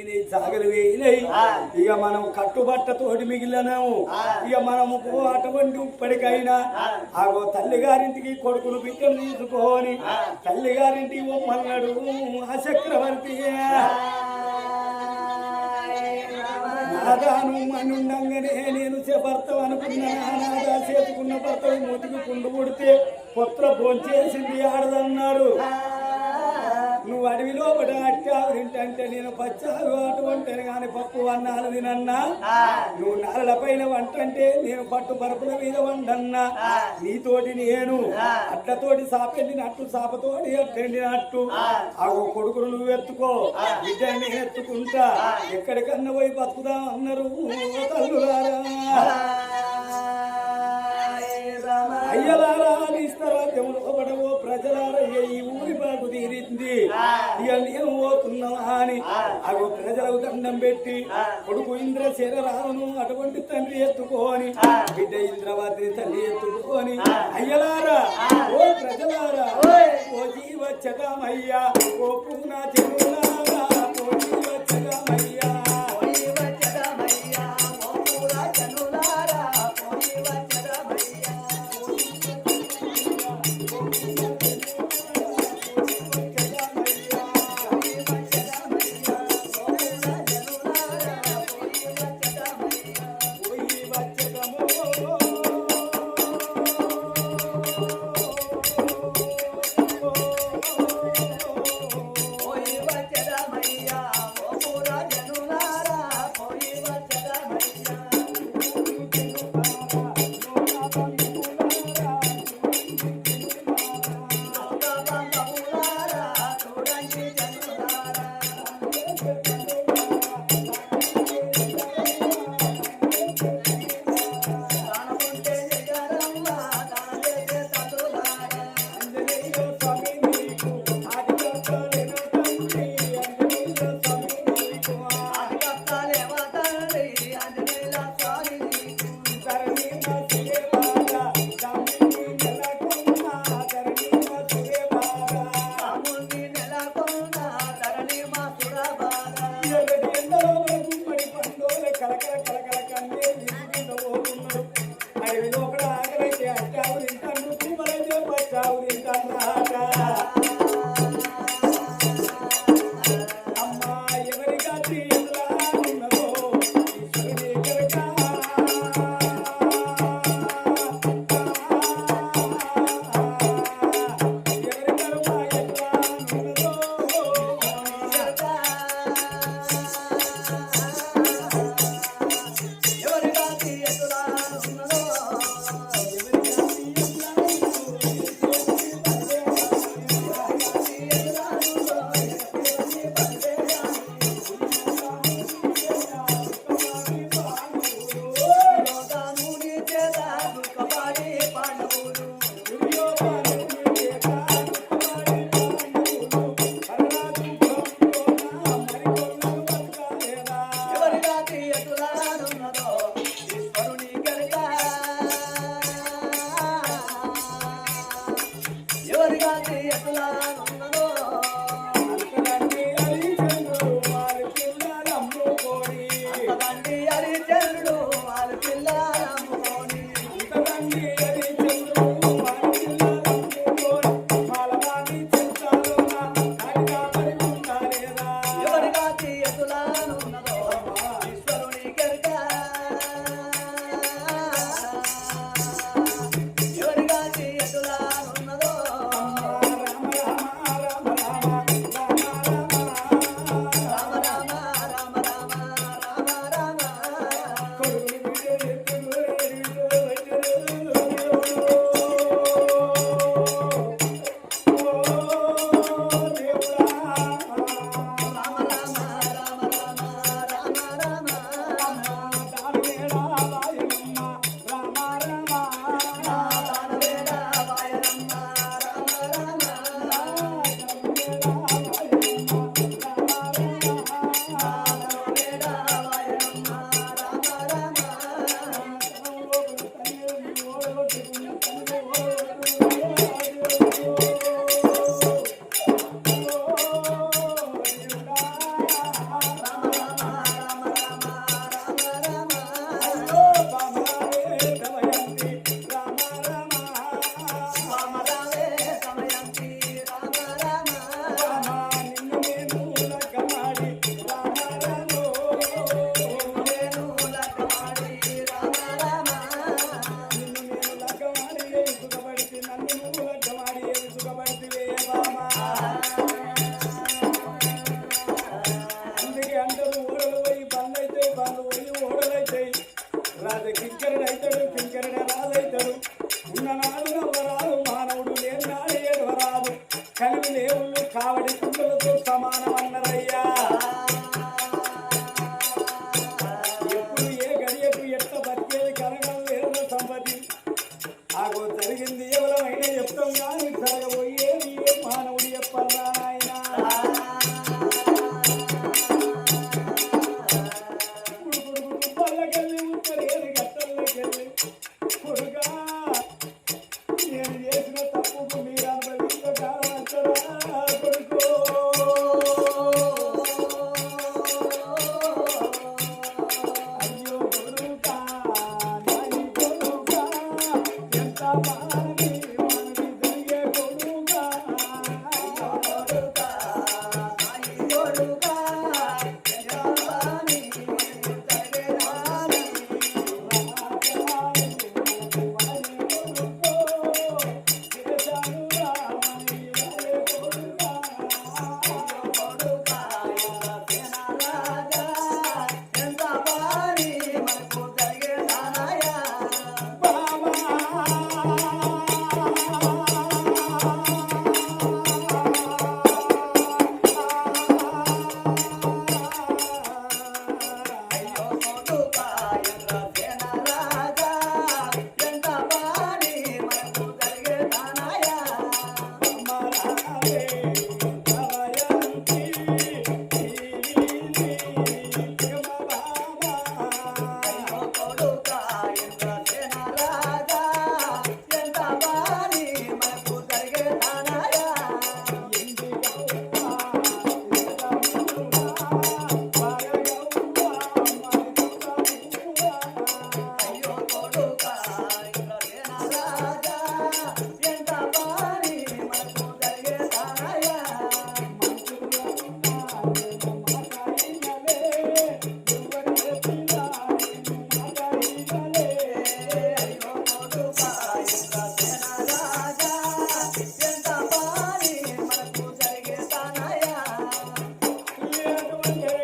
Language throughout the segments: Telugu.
వేయినాయి జాగలు వేయినాయి ఇక మనం కట్టుబట్టతోటి మిగిలినాము ఇక మనము అటువంటి ఇప్పటికైనా ఆగో తల్లిగారింటికి కొడుకును బిడ్డను తీసుకొని తల్లిగారింటికి ఒమ్మన్నాడు ఆ చక్రవర్తి నాదాను మనుండంగానే నేను భర్త అనుకున్నా నాదా చేసుకున్న భర్త మూతికి కుండు పుడితే పుత్ర భోంచేసింది ఆడదన్నారు నువ్వు అడవిలో పడి అట్టావు తింటే నేను పచ్చావు అటువంటాను కానీ పప్పు అన్నాలు తినన్నా నువ్వు నారల పైన వంట అంటే నేను పట్టు పరుపుల మీద వండన్నా నీతోటి నేను అట్లతోటి సాపెండినట్టు సాపతోటి అట్టెండినట్టు ఆ కొడుకును నువ్వు ఎత్తుకో బిడ్డని నేను ఎత్తుకుంటా ఎక్కడికన్నా పోయి బతుకుదా అన్నారు తల్లులారా అయ్యలారా ఇస్తారా దేవుడు ప్రజలారా ఈ ఊరి బాగు తీరింది ఇక నేను పోతున్నావా అని అగో ప్రజలకు దండం పెట్టి కొడుకు ఇంద్రసేన రాను అటువంటి తండ్రి ఎత్తుకోని బిడ్డ ఇంద్రవతిని తల్లి ఎత్తుకోని అయ్యలారా ఓ ప్రజలారా ఓ జీవచ్చగమయ్యా ఓ పూన చెరువులారా ఓ జీవచ్చగమయ్యా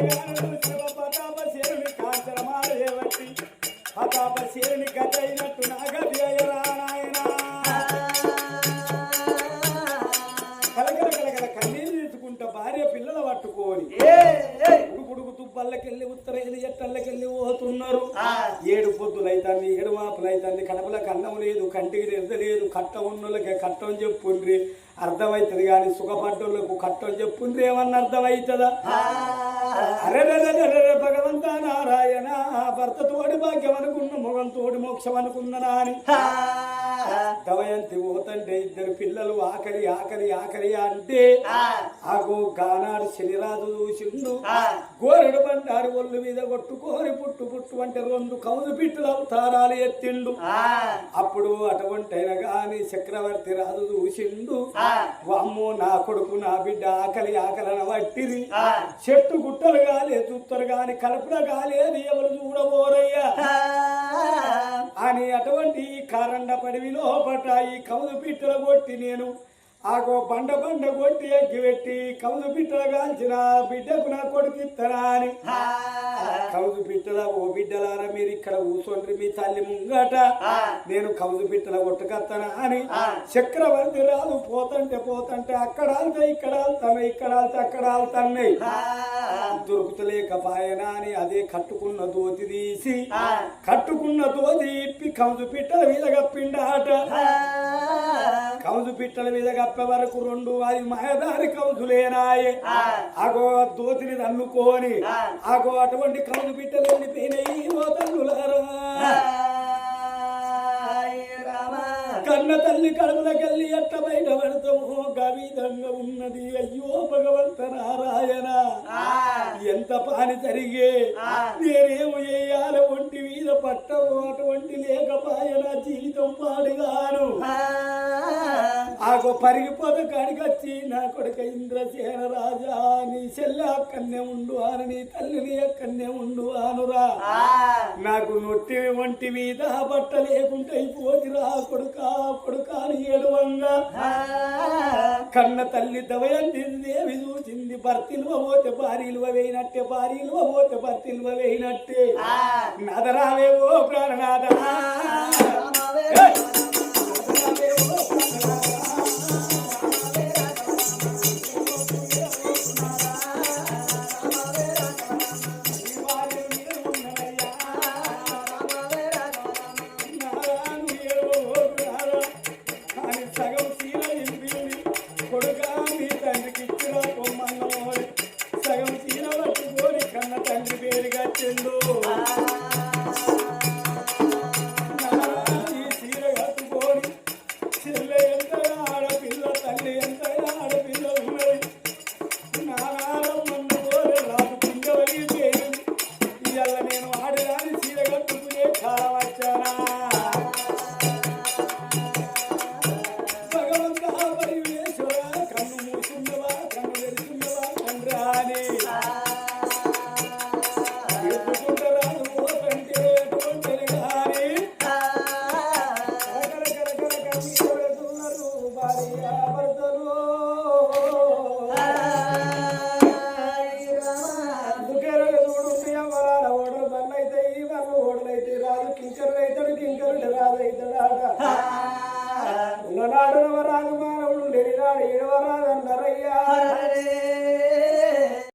పతాపశేరుని కాంచరమాల ఏవట్టి పతాపశేరుని గతైనట్టు నాగది అయ్యరా నాయన కలకల కలకల కన్నీరు తీసుకుంటా భార్య పిల్లల పట్టుకోని ఉడుకుడుకు తుప్పల్లకెళ్ళి ఉత్తరైన ఎట్టల్లకెళ్ళి పోతున్నారు 7 పొద్దులైతాంది 7 మాపులైతాంది కడపలకు అన్నం లేదు కంటికి నిద్ర లేదు కట్ట ఉన్నోళ్ళకి కట్టం చెప్పుండ్రి అర్థమవుతుంది కానీ సుఖపడ్డోళ్ళకు కట్టం చెప్పుండ్రి ఏమన్నా అర్థమవుతుందా అరే భగవంత నారాయణ భర్త తోడి భాగ్యం అనుకున్న మొగం తోడి మోక్షం అనుకున్ననా అని దమయంతి పోతంటే 2 పిల్లలు ఆకలి ఆకలి ఆకలి అంటే ఆగో గానాడు శనిరాజు చూసిండు గోరెడు బండారు ఒళ్ళు మీద కొట్టుకోరి పుట్టు పుట్టు అంటే 2 కౌలు పిట్టుల అవతారాలు ఎత్తిండు అప్పుడు అటువంటి అయినా గాని చక్రవర్తి రాజు చూసిండు అమ్మో నా కొడుకు నా బిడ్డ ఆకలి ఆకలన పట్టిరి చెట్టు గుట్టలు కాలేదు చూస్తారు గాని కడుపున కాలేదు ఎవరు చూడబోరయ్యా అని అటువంటి కారండ పడివి లోపట ఈ కౌలు పిట్టల కొట్టి నేను ఆగో బండ బండ కొట్టి ఎగ్గి పెట్టి కౌలు పిట్టల కాల్చిన బిడ్డకు నా కొడుకు ఇస్తారా అని కౌలు పిట్టల ఓ బిడ్డలారా మీరు ఇక్కడ కూర్చోండి మీ తల్లి ముంగట నేను కౌలు పిట్టల కొట్టుకత్తనా అని చక్రవర్తి రాదు పోతంటే పోతంటే అక్కడ ఆల్తా ఇక్కడ ఆల్తాను ఇక్కడ ఆల్తా అక్కడ ఆల్తాన్నాయి దొరుకుతలేకపాయనా అని అదే కట్టుకున్న దోతి తీసి కట్టుకున్న దోతి ఇప్పి కౌలు పిట్టల మీద కప్పిండాట కౌలు పిట్టల మీద కప్పే వరకు 2 అది మాయదారి కౌజులేనాయే ఆగో దోతిని తన్నుకొని ఆగో అటువంటి కౌజు పిట్టలు వెళ్ళిపోయినాయి ఓ తల్లులారా కన్న తల్లి కడుపులకెళ్ళి ఎట్ట బయట పడతామో గవిధంగా ఉన్నది అయ్యో భగవంత నారాయణ ఎంత పాని జరిగే నేనేమో వేయాల ఒంటి మీద పట్టవు అటువంటి లేకపాయన జీవితం పాడుగాను ఆగో పరిగిపోత కాడికి వచ్చి నా కొడుక ఇంద్రసేన రాజా నీ చెల్లె అక్కడనే ఉండు అని నీ తల్లిని అక్కడనే ఉండు అనురా నాకు నొట్టి ఒంటి మీద బట్ట లేకుంటే అయిపోతిరా కొడుకా కొడుకా అని ఏడువంగా కన్న తల్లి దవయంతి దేవి చూసింది భర్తీలువ పోతే భార్యలువ వేయినట్టే భార్యలువ పోతే భర్తీలువ వేయినట్టే నదరావేవో ప్రాణనాథ కన్ను మూసుండవా కన్ను తెరుచుండవా తండ్రి